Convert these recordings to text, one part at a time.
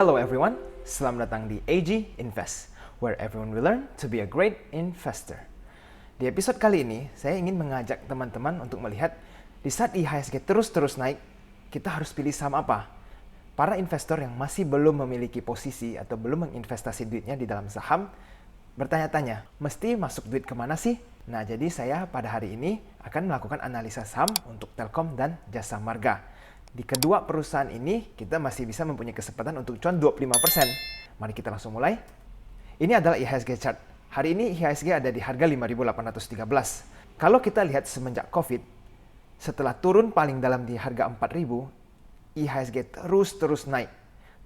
Hello everyone, selamat datang di AG Invest, where everyone will learn to be a great investor. Di episode kali ini, saya ingin mengajak teman-teman untuk melihat di saat IHSG terus-terus naik, kita harus pilih saham apa? Para investor yang masih belum memiliki posisi atau belum menginvestasi duitnya di dalam saham, bertanya-tanya, mesti masuk duit kemana sih? Nah, jadi saya pada hari ini akan melakukan analisa saham untuk Telkom dan Jasa Marga. Di kedua perusahaan ini, kita masih bisa mempunyai kesempatan untuk cuan 25%. Mari kita langsung mulai. Ini adalah IHSG chart. Hari ini IHSG ada di harga 5.813. Kalau kita lihat semenjak COVID, setelah turun paling dalam di harga 4.000, IHSG terus naik.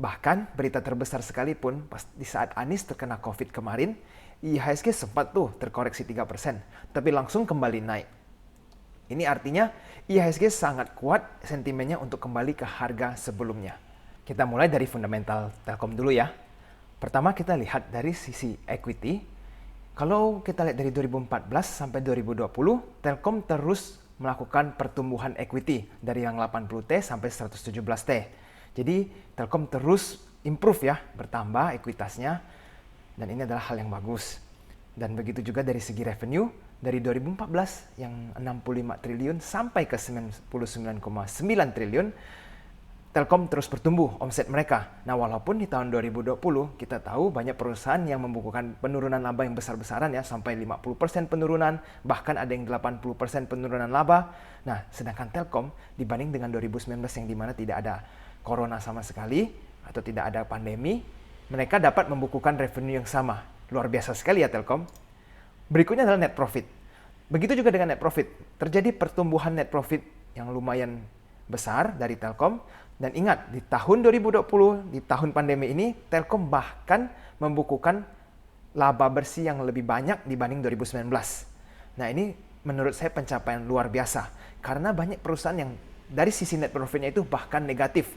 Bahkan berita terbesar sekalipun, pas di saat Anies terkena COVID kemarin, IHSG sempat tuh terkoreksi 3%, tapi langsung kembali naik. Ini artinya IHSG sangat kuat sentimennya untuk kembali ke harga sebelumnya. Kita mulai dari fundamental Telkom dulu ya. Pertama kita lihat dari sisi equity. Kalau kita lihat dari 2014 sampai 2020, Telkom terus melakukan pertumbuhan equity dari yang 80T sampai 117T. Jadi Telkom terus improve ya, bertambah ekuitasnya, dan ini adalah hal yang bagus. Dan begitu juga dari segi revenue, dari 2014 yang 65 triliun sampai ke 99,9 triliun, Telkom terus bertumbuh omset mereka. Nah, walaupun di tahun 2020 kita tahu banyak perusahaan yang membukukan penurunan laba yang besar-besaran ya, sampai 50% penurunan, bahkan ada yang 80% penurunan laba. Nah, sedangkan Telkom dibanding dengan 2019 yang dimana tidak ada corona sama sekali atau tidak ada pandemi, mereka dapat membukukan revenue yang sama. Luar biasa sekali ya Telkom. Berikutnya adalah net profit. Begitu juga dengan net profit. Terjadi pertumbuhan net profit yang lumayan besar dari Telkom. Dan ingat, di tahun 2020, di tahun pandemi ini, Telkom bahkan membukukan laba bersih yang lebih banyak dibanding 2019. Nah, ini menurut saya pencapaian luar biasa. Karena banyak perusahaan yang dari sisi net profitnya itu bahkan negatif.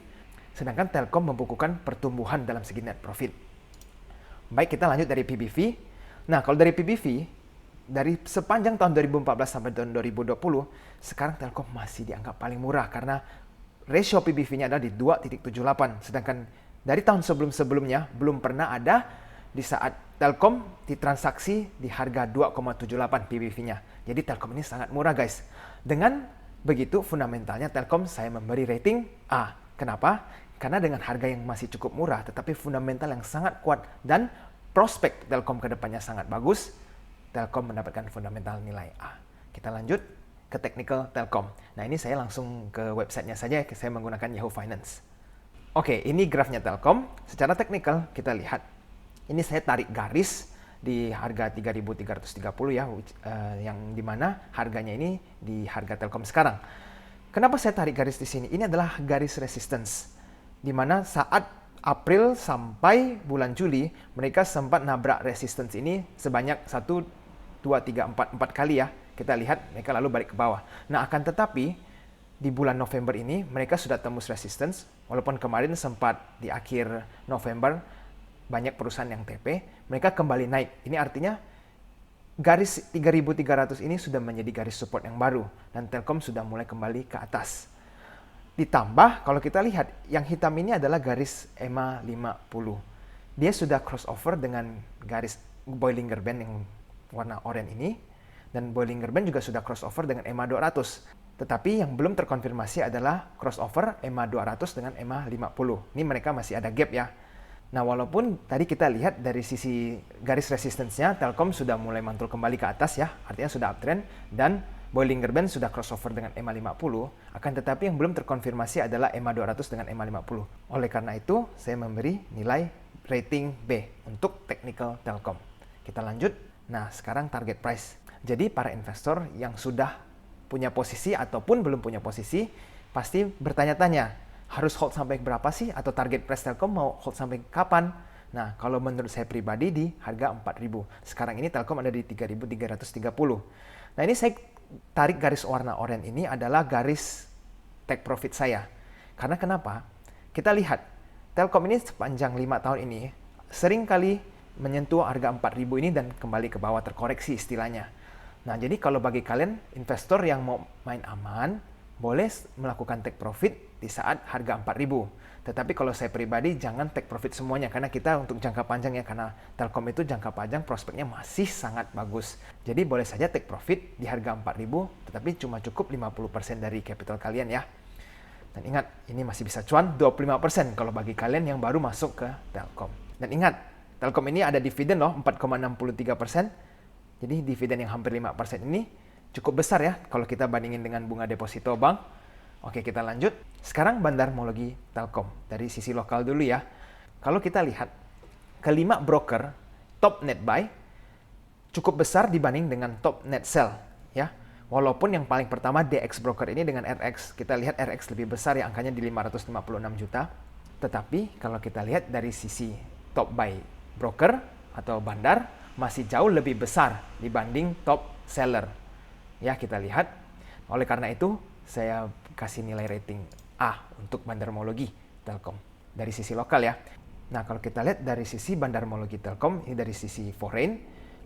Sedangkan Telkom membukukan pertumbuhan dalam segi net profit. Baik, kita lanjut dari PBV. Nah, kalau dari PBV, dari sepanjang tahun 2014 sampai tahun 2020, sekarang Telkom masih dianggap paling murah karena ratio PBV-nya adalah di 2.78. Sedangkan dari tahun sebelum-sebelumnya belum pernah ada di saat Telkom ditransaksi di harga 2,78 PBV-nya. Jadi Telkom ini sangat murah guys. Dengan begitu fundamentalnya Telkom saya memberi rating A. Kenapa? Karena dengan harga yang masih cukup murah tetapi fundamental yang sangat kuat dan prospek Telkom ke depannya sangat bagus, Telkom mendapatkan fundamental nilai A. Kita lanjut ke technical Telkom. Nah, ini saya langsung ke websitenya saja, saya menggunakan Yahoo Finance. Oke, ini grafnya Telkom. Secara teknikal kita lihat. Ini saya tarik garis di harga 3.330 ya, yang dimana harganya ini di harga Telkom sekarang. Kenapa saya tarik garis di sini? Ini adalah garis resistance, di mana saat April sampai bulan Juli, mereka sempat nabrak resistance ini sebanyak 4 kali ya. Kita lihat mereka lalu balik ke bawah. Nah, akan tetapi di bulan November ini mereka sudah tembus resistance, walaupun kemarin sempat di akhir November banyak perusahaan yang TP, mereka kembali naik. Ini artinya garis 3.300 ini sudah menjadi garis support yang baru dan Telkom sudah mulai kembali ke atas. Ditambah kalau kita lihat yang hitam ini adalah garis EMA 50. Dia sudah crossover dengan garis Bollinger Band yang warna oranye ini, dan Bollinger Band juga sudah crossover dengan EMA 200. Tetapi yang belum terkonfirmasi adalah crossover EMA 200 dengan EMA 50. Ini mereka masih ada gap ya. Nah, walaupun tadi kita lihat dari sisi garis resistance-nya Telkom sudah mulai mantul kembali ke atas ya, artinya sudah uptrend, dan Bollinger Band sudah crossover dengan EMA 50, akan tetapi yang belum terkonfirmasi adalah EMA 200 dengan EMA 50. Oleh karena itu, saya memberi nilai rating B untuk technical Telkom. Kita lanjut. Nah, sekarang target price. Jadi para investor yang sudah punya posisi ataupun belum punya posisi, pasti bertanya-tanya, harus hold sampai berapa sih? Atau target price Telkom mau hold sampai kapan? Nah, kalau menurut saya pribadi di harga 4.000. Sekarang ini Telkom ada di 3.330. Nah, ini saya tarik garis warna oranye ini adalah garis take profit saya. Karena kenapa? Kita lihat, Telkom ini sepanjang 5 tahun ini sering kali menyentuh harga 4.000 ini dan kembali ke bawah, terkoreksi istilahnya. Nah, jadi kalau bagi kalian investor yang mau main aman, boleh melakukan take profit di saat harga 4.000. Tetapi kalau saya pribadi jangan take profit semuanya, karena kita untuk jangka panjang ya, karena Telkom itu jangka panjang prospeknya masih sangat bagus. Jadi boleh saja take profit di harga 4.000, tetapi cuma cukup 50% dari capital kalian ya. Dan ingat, ini masih bisa cuan 25% kalau bagi kalian yang baru masuk ke Telkom. Dan ingat, Telkom ini ada dividen loh, 4,63%. Jadi dividen yang hampir 5% ini cukup besar ya kalau kita bandingin dengan bunga deposito bank. Oke, kita lanjut. Sekarang bandarmologi Telkom. Dari sisi lokal dulu ya. Kalau kita lihat, kelima broker top net buy cukup besar dibanding dengan top net sell. Ya. Walaupun yang paling pertama DX Broker ini dengan RX. Kita lihat RX lebih besar ya, angkanya di 556 juta. Tetapi kalau kita lihat dari sisi top buy broker atau bandar, masih jauh lebih besar dibanding top seller. Ya, kita lihat. Oleh karena itu, saya kasih nilai rating A untuk bandarmologi Telkom dari sisi lokal ya. Nah, kalau kita lihat dari sisi bandarmologi Telkom, ini dari sisi foreign,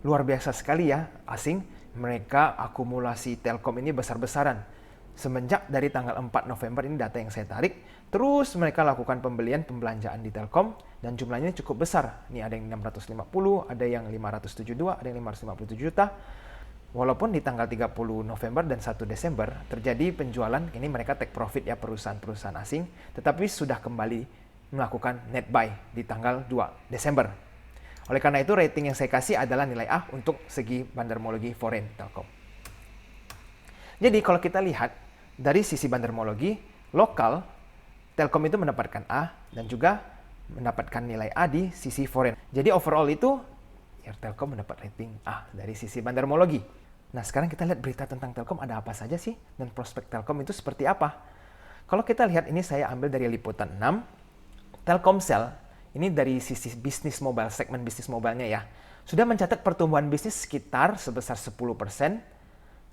luar biasa sekali ya, asing. Mereka akumulasi Telkom ini besar-besaran. Semenjak dari tanggal 4 November, ini data yang saya tarik, terus mereka lakukan pembelanjaan di Telkom, dan jumlahnya cukup besar. Ini ada yang 650, ada yang 572, ada yang 557 juta. Walaupun di tanggal 30 November dan 1 Desember terjadi penjualan, ini mereka take profit ya, perusahaan-perusahaan asing, tetapi sudah kembali melakukan net buy di tanggal 2 Desember. Oleh karena itu rating yang saya kasih adalah nilai A untuk segi bandarmologi foreign Telkom. Jadi kalau kita lihat dari sisi bandarmologi lokal, Telkom itu mendapatkan A dan juga mendapatkan nilai A di sisi foreign. Jadi overall itu ya Telkom mendapat rating A dari sisi bandarmologi. Nah, sekarang kita lihat berita tentang Telkom ada apa saja sih, dan prospek Telkom itu seperti apa. Kalau kita lihat, ini saya ambil dari liputan 6, Telkomsel, ini dari sisi bisnis mobile, segmen bisnis mobile-nya ya, sudah mencatat pertumbuhan bisnis sekitar sebesar 10%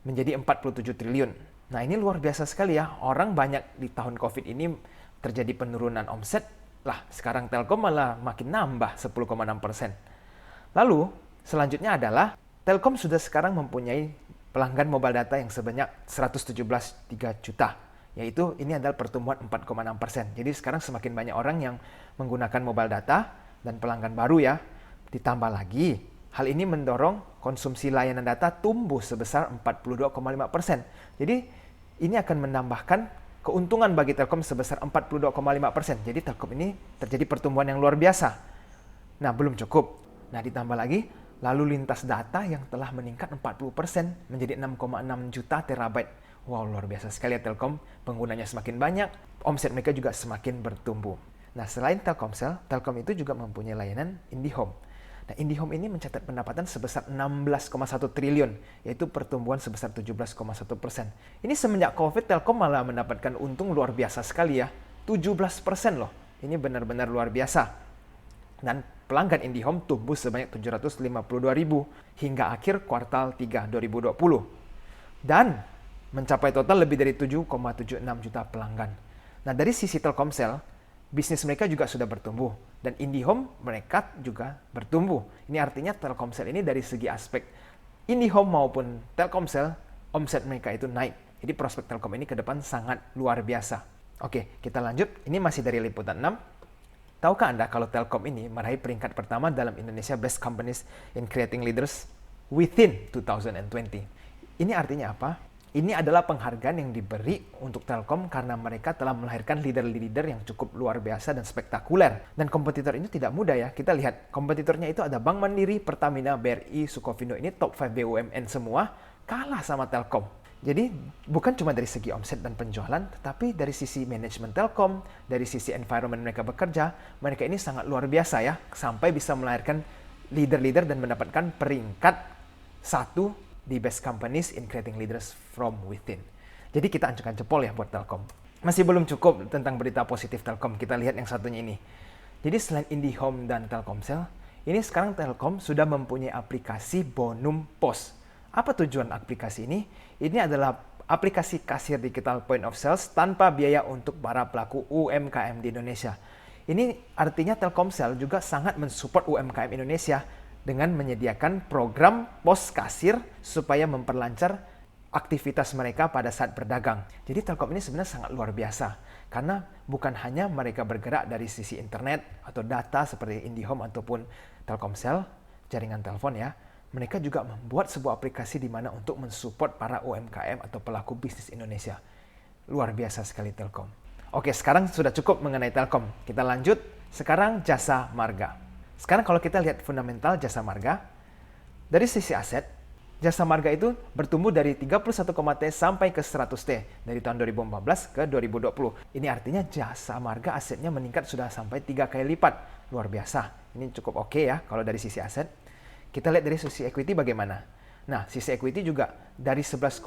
menjadi 47 triliun. Nah, ini luar biasa sekali ya, orang banyak di tahun COVID ini terjadi penurunan omset, lah sekarang Telkom malah makin nambah 10,6%. Lalu, selanjutnya adalah Telkom sudah sekarang mempunyai pelanggan mobile data yang sebanyak 117,3 juta. Yaitu ini adalah pertumbuhan 4,6%. Jadi sekarang semakin banyak orang yang menggunakan mobile data dan pelanggan baru ya. Ditambah lagi, hal ini mendorong konsumsi layanan data tumbuh sebesar 42,5%. Jadi ini akan menambahkan keuntungan bagi Telkom sebesar 42,5%. Jadi Telkom ini terjadi pertumbuhan yang luar biasa. Nah, belum cukup. Nah, ditambah lagi, lalu lintas data yang telah meningkat 40% menjadi 6,6 juta terabyte. Wow, luar biasa sekali ya Telkom. Penggunanya semakin banyak, omset mereka juga semakin bertumbuh. Nah, selain Telkomsel, Telkom itu juga mempunyai layanan IndiHome. Nah, IndiHome ini mencatat pendapatan sebesar 16,1 triliun, yaitu pertumbuhan sebesar 17,1%. Ini semenjak COVID, Telkom malah mendapatkan untung luar biasa sekali ya, 17% loh. Ini benar-benar luar biasa. Dan pelanggan IndiHome tumbuh sebanyak 752.000 hingga akhir kuartal 3 2020. Dan mencapai total lebih dari 7,76 juta pelanggan. Nah, dari sisi Telkomsel, bisnis mereka juga sudah bertumbuh. Dan IndiHome mereka juga bertumbuh. Ini artinya Telkomsel ini dari segi aspek IndiHome maupun Telkomsel, omset mereka itu naik. Jadi prospek Telkom ini ke depan sangat luar biasa. Oke, kita lanjut. Ini masih dari liputan 6. Tahukah Anda kalau Telkom ini meraih peringkat pertama dalam Indonesia Best Companies in Creating Leaders within 2020? Ini artinya apa? Ini adalah penghargaan yang diberi untuk Telkom karena mereka telah melahirkan leader-leader yang cukup luar biasa dan spektakuler. Dan kompetitor ini tidak mudah ya. Kita lihat kompetitornya itu ada Bank Mandiri, Pertamina, BRI, Sukovindo. Ini top 5 BUMN semua kalah sama Telkom. Jadi bukan cuma dari segi omset dan penjualan, tetapi dari sisi manajemen Telkom, dari sisi environment mereka bekerja, mereka ini sangat luar biasa ya, sampai bisa melahirkan leader-leader dan mendapatkan peringkat 1 di Best Companies in Creating Leaders from Within. Jadi kita acungkan jempol ya buat Telkom. Masih belum cukup tentang berita positif Telkom, kita lihat yang satunya ini. Jadi selain IndiHome dan Telkomsel, ini sekarang Telkom sudah mempunyai aplikasi Bonum Pos. Apa tujuan aplikasi ini? Ini adalah aplikasi kasir digital point of sales tanpa biaya untuk para pelaku UMKM di Indonesia. Ini artinya Telkomsel juga sangat mensupport UMKM Indonesia dengan menyediakan program pos kasir supaya memperlancar aktivitas mereka pada saat berdagang. Jadi Telkom ini sebenarnya sangat luar biasa karena bukan hanya mereka bergerak dari sisi internet atau data seperti IndiHome ataupun Telkomsel, jaringan telepon ya. Mereka juga membuat sebuah aplikasi di mana untuk mensupport para UMKM atau pelaku bisnis Indonesia. Luar biasa sekali Telkom. Oke, sekarang sudah cukup mengenai Telkom. Kita lanjut. Sekarang Jasa Marga. Sekarang kalau kita lihat fundamental Jasa Marga, dari sisi aset, Jasa Marga itu bertumbuh dari 31,T sampai ke 100T dari tahun 2014 ke 2020. Ini artinya Jasa Marga asetnya meningkat sudah sampai 3 kali lipat. Luar biasa. Ini cukup oke ya kalau dari sisi aset. Kita lihat dari sisi equity bagaimana. Nah, sisi equity juga dari 11,4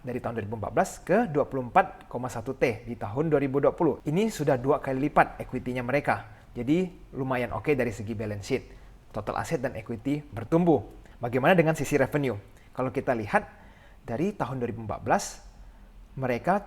dari tahun 2014 ke 24,1T di tahun 2020. Ini sudah 2 kali lipat equity-nya mereka. Jadi lumayan oke dari segi balance sheet. Total aset dan equity bertumbuh. Bagaimana dengan sisi revenue? Kalau kita lihat dari tahun 2014, mereka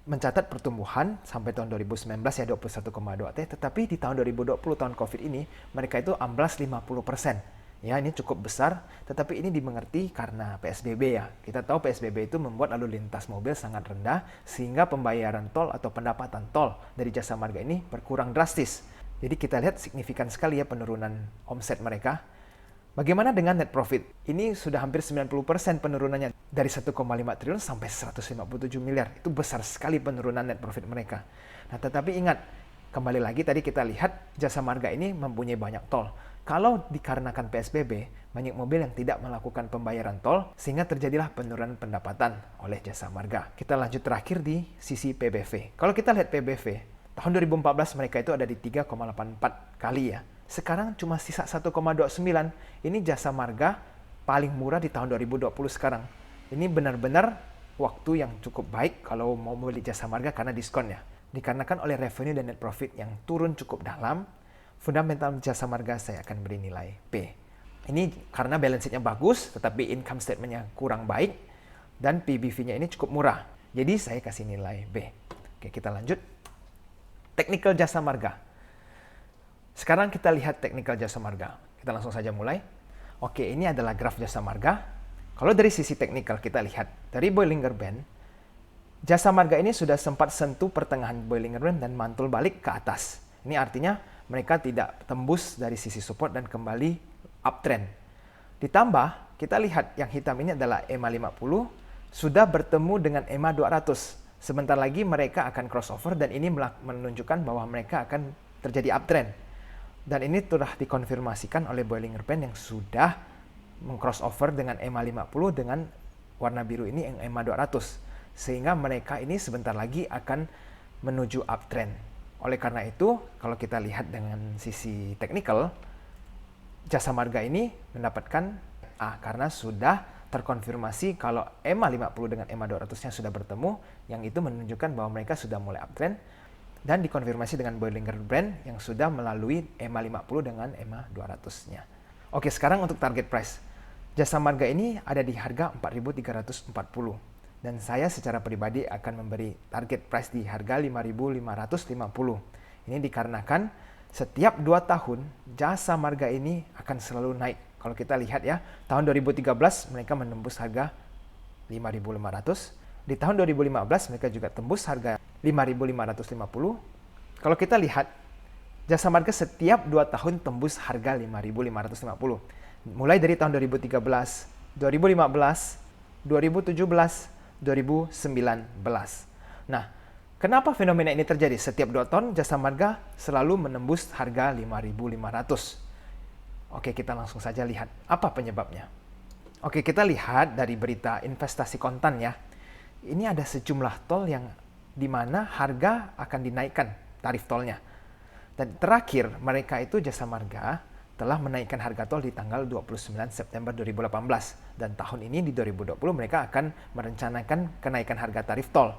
mencatat pertumbuhan sampai tahun 2019 ya 21,2T, tetapi di tahun 2020 tahun COVID ini mereka itu amblas 50%. Ya, ini cukup besar, tetapi ini dimengerti karena PSBB ya. Kita tahu PSBB itu membuat lalu lintas mobil sangat rendah sehingga pembayaran tol atau pendapatan tol dari Jasa Marga ini berkurang drastis. Jadi kita lihat signifikan sekali ya penurunan omset mereka. Bagaimana dengan net profit? Ini sudah hampir 90% penurunannya dari 1,5 triliun sampai 157 miliar. Itu besar sekali penurunan net profit mereka. Nah, tetapi ingat, kembali lagi tadi kita lihat Jasa Marga ini mempunyai banyak tol. Kalau dikarenakan PSBB, banyak mobil yang tidak melakukan pembayaran tol sehingga terjadilah penurunan pendapatan oleh Jasa Marga. Kita lanjut terakhir di sisi PBV. Kalau kita lihat PBV, tahun 2014 mereka itu ada di 3,84 kali ya. Sekarang cuma sisa 1,29. Ini Jasa Marga paling murah di tahun 2020 sekarang. Ini benar-benar waktu yang cukup baik kalau mau membeli Jasa Marga karena diskonnya. Dikarenakan oleh revenue dan net profit yang turun cukup dalam, fundamental Jasa Marga saya akan beri nilai B. Ini karena balance sheet-nya bagus, tetapi income statement-nya kurang baik, dan PBV-nya ini cukup murah. Jadi saya kasih nilai B. Oke, kita lanjut. Technical Jasa Marga. Sekarang kita lihat teknikal Jasa Marga. Kita langsung saja mulai. Oke, ini adalah graf Jasa Marga. Kalau dari sisi teknikal kita lihat, dari Bollinger Band, Jasa Marga ini sudah sempat sentuh pertengahan Bollinger Band dan mantul balik ke atas. Ini artinya mereka tidak tembus dari sisi support dan kembali uptrend. Ditambah, kita lihat yang hitam ini adalah EMA 50, sudah bertemu dengan EMA 200. Sebentar lagi mereka akan crossover dan ini menunjukkan bahwa mereka akan terjadi uptrend. Dan ini telah dikonfirmasikan oleh Bollinger Band yang sudah meng-crossover dengan EMA 50 dengan warna biru ini yang EMA 200. Sehingga mereka ini sebentar lagi akan menuju uptrend. Oleh karena itu, kalau kita lihat dengan sisi teknikal, Jasa Marga ini mendapatkan A karena sudah terkonfirmasi kalau EMA 50 dengan EMA 200-nya sudah bertemu, yang itu menunjukkan bahwa mereka sudah mulai uptrend. Dan dikonfirmasi dengan Bollinger Band yang sudah melalui EMA 50 dengan EMA 200-nya. Oke, sekarang untuk target price. Jasa Marga ini ada di harga 4.340. Dan saya secara pribadi akan memberi target price di harga 5.550. Ini dikarenakan setiap 2 tahun Jasa Marga ini akan selalu naik. Kalau kita lihat ya, tahun 2013 mereka menembus harga 5.500. Di tahun 2015 mereka juga tembus harga 5.550. Kalau kita lihat, Jasa Marga setiap 2 tahun tembus harga 5.550. Mulai dari tahun 2013, 2015, 2017, 2019. Nah, kenapa fenomena ini terjadi? Setiap 2 tahun Jasa Marga selalu menembus harga 5.500. Oke, kita langsung saja lihat apa penyebabnya. Oke, kita lihat dari berita investasi kontan ya. Ini ada sejumlah tol yang di mana harga akan dinaikkan tarif tolnya. Dan terakhir, mereka itu Jasa Marga telah menaikkan harga tol di tanggal 29 September 2018. Dan tahun ini di 2020 mereka akan merencanakan kenaikan harga tarif tol.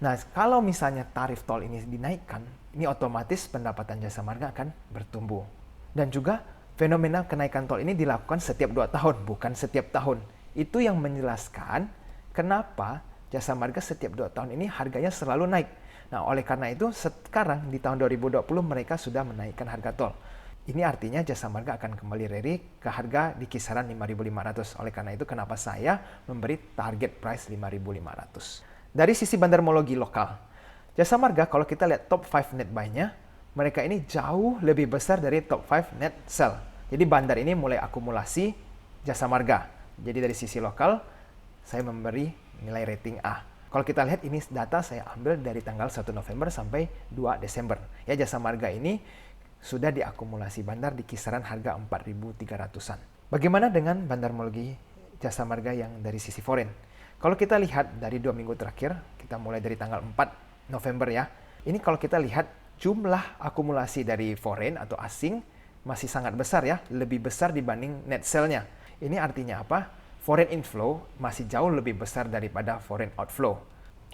Nah, kalau misalnya tarif tol ini dinaikkan, ini otomatis pendapatan Jasa Marga akan bertumbuh. Dan juga fenomena kenaikan tol ini dilakukan setiap 2 tahun, bukan setiap tahun. Itu yang menjelaskan kenapa Jasa Marga setiap 2 tahun ini harganya selalu naik. Nah, oleh karena itu sekarang di tahun 2020 mereka sudah menaikkan harga tol. Ini artinya Jasa Marga akan kembali rally ke harga di kisaran 5.500. Oleh karena itu kenapa saya memberi target price 5.500. Dari sisi bandarmologi lokal, Jasa Marga kalau kita lihat top 5 net buy-nya, mereka ini jauh lebih besar dari top 5 net sell. Jadi bandar ini mulai akumulasi Jasa Marga. Jadi dari sisi lokal, saya memberi nilai rating A. Kalau kita lihat ini data saya ambil dari tanggal 1 November sampai 2 Desember. Ya, Jasa Marga ini sudah diakumulasi bandar di kisaran harga 4.300-an. Bagaimana dengan bandarmologi Jasa Marga yang dari sisi foreign? Kalau kita lihat dari 2 minggu terakhir, kita mulai dari tanggal 4 November ya. Ini kalau kita lihat jumlah akumulasi dari foreign atau asing masih sangat besar ya, lebih besar dibanding net sell-nya. Ini artinya apa? Foreign inflow masih jauh lebih besar daripada foreign outflow.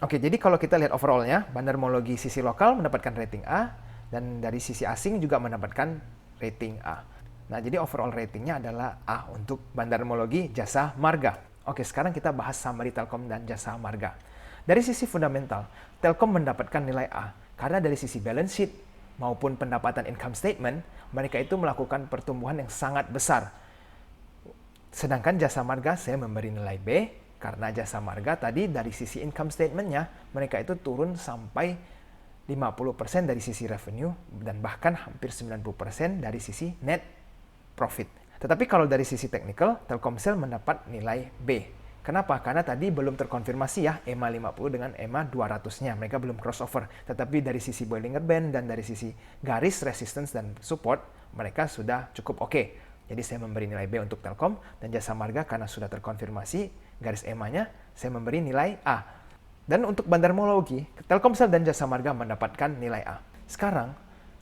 Oke, jadi kalau kita lihat overall-nya, bandarmologi sisi lokal mendapatkan rating A, dan dari sisi asing juga mendapatkan rating A. Nah, jadi overall ratingnya adalah A untuk bandarmologi Jasa Marga. Oke, sekarang kita bahas summary Telkom dan Jasa Marga. Dari sisi fundamental, Telkom mendapatkan nilai A karena dari sisi balance sheet maupun pendapatan income statement, mereka itu melakukan pertumbuhan yang sangat besar. Sedangkan Jasa Marga saya memberi nilai B karena Jasa Marga tadi dari sisi income statement-nya, mereka itu turun sampai 50% dari sisi revenue dan bahkan hampir 90% dari sisi net profit. Tetapi kalau dari sisi technical, Telkomsel mendapat nilai B. Kenapa? Karena tadi belum terkonfirmasi ya EMA 50 dengan EMA 200-nya. Mereka belum crossover. Tetapi dari sisi Bollinger Band dan dari sisi garis resistance dan support, mereka sudah cukup oke. Jadi saya memberi nilai B untuk Telkom dan Jasa Marga karena sudah terkonfirmasi garis EMA-nya, saya memberi nilai A. Dan untuk bandarmologi, Telkomsel dan Jasa Marga mendapatkan nilai A. Sekarang,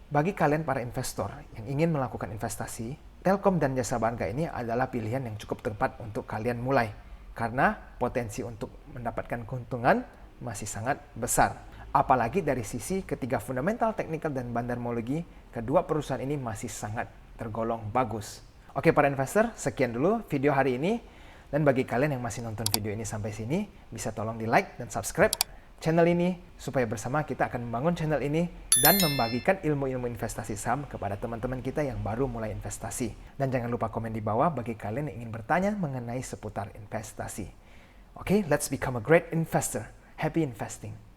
bagi kalian para investor yang ingin melakukan investasi, Telkom dan Jasa Marga ini adalah pilihan yang cukup tepat untuk kalian mulai. Karena potensi untuk mendapatkan keuntungan masih sangat besar. Apalagi dari sisi ketiga fundamental, teknikal, dan bandarmologi, kedua perusahaan ini masih sangat tergolong bagus. Oke para investor, sekian dulu video hari ini. Dan bagi kalian yang masih nonton video ini sampai sini, bisa tolong di like dan subscribe channel ini, supaya bersama kita akan membangun channel ini dan membagikan ilmu-ilmu investasi saham kepada teman-teman kita yang baru mulai investasi. Dan jangan lupa komen di bawah bagi kalian yang ingin bertanya mengenai seputar investasi. Oke, let's become a great investor. Happy investing!